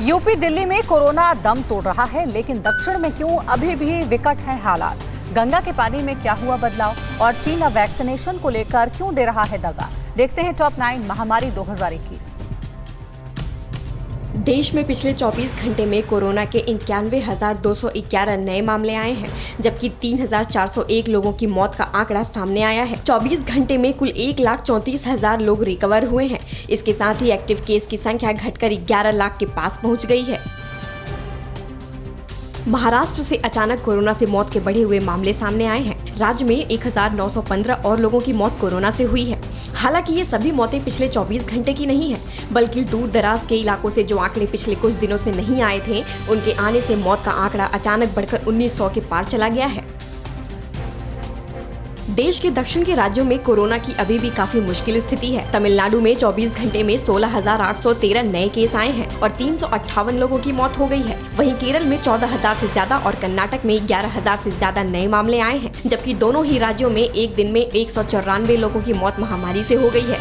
UP Delhi में corona दम तोड़ रहा है, लेकिन दक्षिण में क्यों अभी भी विकट है हालात। गंगा के पानी में क्या हुआ बदलाव और चीन अब वैक्सीनेशन को लेकर क्यों दे रहा है दगा। देखते हैं टॉप 9 महामारी 2021। देश में पिछले 24 घंटे में कोरोना के 91,211 नए मामले आए हैं, जबकि 3,401 लोगों की मौत का आंकड़ा सामने आया है। 24 घंटे में कुल 1,34,000 लोग रिकवर हुए हैं। इसके साथ ही एक्टिव केस की संख्या घटकर 11 लाख के पास पहुंच गई है। महाराष्ट्र से अचानक कोरोना से मौत के बढ़े हुए मामले सामने आए हैं। राज्य में 1,915 और लोगों की मौत कोरोना से हुई है। हालांकि ये सभी मौतें पिछले 24 घंटे की नहीं है, बल्कि दूर दराज के इलाकों से जो आंकड़े पिछले कुछ दिनों से नहीं आए थे, उनके आने से मौत का आंकड़ा अचानक बढ़कर 1900 के पार चला गया है। देश के दक्षिण के राज्यों में कोरोना की अभी भी काफी मुश्किल स्थिति है। तमिलनाडु में 24 घंटे में 16,813 नए केस आए हैं और 358 लोगों की मौत हो गई है। वहीं केरल में 14,000 से ज्यादा और कर्नाटक में 11,000 से ज्यादा नए मामले आए हैं, जबकि दोनों ही राज्यों में एक दिन में 194 लोगों की मौत महामारी से हो गई है।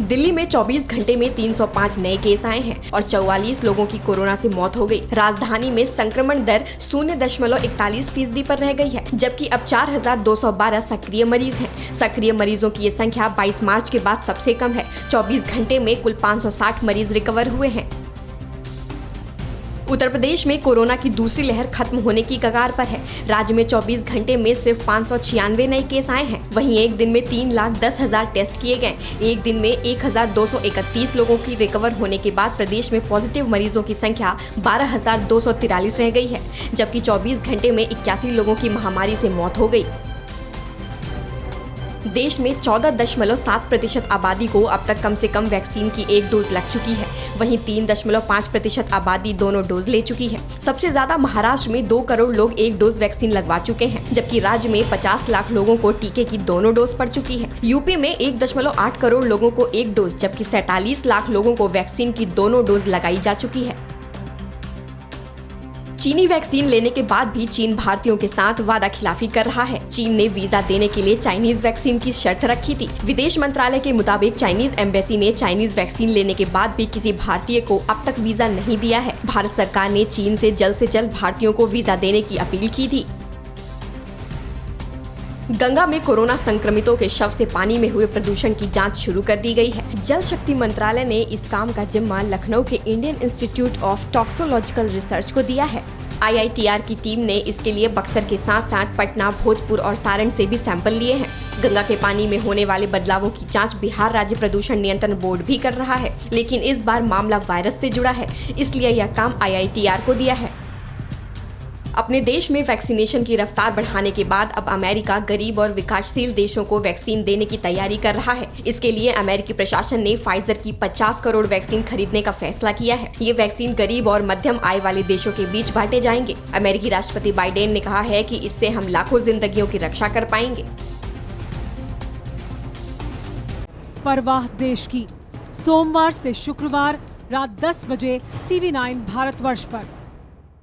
दिल्ली में 24 घंटे में 305 नए केस आए हैं और 44 लोगों की कोरोना से मौत हो गई। राजधानी में संक्रमण दर 0.41% पर रह गई है, जबकि अब 4,212 सक्रिय मरीज हैं। सक्रिय मरीजों की ये संख्या 22 मार्च के बाद सबसे कम है। 24 घंटे में कुल 560 मरीज रिकवर हुए हैं। उत्तर प्रदेश में कोरोना की दूसरी लहर खत्म होने की कगार पर है। राज्य में 24 घंटे में सिर्फ 596 नए केस आए हैं। वहीं एक दिन में 3,10,000 टेस्ट किए गए। एक दिन में 1,231 लोगों की रिकवर होने के बाद प्रदेश में पॉजिटिव मरीजों की संख्या 12,243 रह गई है, जबकि 24 घंटे में 81 लोगों की महामारी से मौत हो गई। देश में 14.7% आबादी को अब तक कम से कम वैक्सीन की एक डोज लग चुकी है। वहीं 3.5% आबादी दोनों डोज ले चुकी है। सबसे ज्यादा महाराष्ट्र में 2 करोड़ लोग एक डोज वैक्सीन लगवा चुके हैं, जबकि राज्य में 50 लाख लोगों को टीके की दोनों डोज पड़ चुकी है। यूपी में 1.8 करोड़ लोगों को एक डोज, जबकि 47 लाख लोगों को वैक्सीन की दोनों डोज लगाई जा चुकी है। चीनी वैक्सीन लेने के बाद भी चीन भारतीयों के साथ वादा खिलाफी कर रहा है। चीन ने वीजा देने के लिए चाइनीज वैक्सीन की शर्त रखी थी। विदेश मंत्रालय के मुताबिक चाइनीज एम्बेसी ने चाइनीज वैक्सीन लेने के बाद भी किसी भारतीय को अब तक वीजा नहीं दिया है। भारत सरकार ने चीन से जल्द भारतीयों को वीजा देने की अपील की थी। गंगा में कोरोना संक्रमितों के शव से पानी में हुए प्रदूषण की जांच शुरू कर दी गई है। जल शक्ति मंत्रालय ने इस काम का जिम्मा लखनऊ के इंडियन इंस्टीट्यूट ऑफ टॉक्सोलॉजिकल रिसर्च को दिया है। IITR की टीम ने इसके लिए बक्सर के साथ साथ पटना, भोजपुर और सारण से भी सैंपल लिए हैं। गंगा के पानी में होने वाले बदलावों की जांच बिहार राज्य प्रदूषण नियंत्रण बोर्ड भी कर रहा है, लेकिन इस बार मामला वायरस से जुड़ा है, इसलिए यह काम IITR को दिया है। अपने देश में वैक्सीनेशन की रफ्तार बढ़ाने के बाद अब अमेरिका गरीब और विकासशील देशों को वैक्सीन देने की तैयारी कर रहा है। इसके लिए अमेरिकी प्रशासन ने फाइजर की 50 करोड़ वैक्सीन खरीदने का फैसला किया है। ये वैक्सीन गरीब और मध्यम आय वाले देशों के बीच बांटे जाएंगे। अमेरिकी राष्ट्रपति बाइडेन ने कहा है कि इससे हम लाखों जिंदगियों की रक्षा कर पाएंगे। परवाह देश की, सोमवार से शुक्रवार रात 10 बजे TV9 भारतवर्ष पर।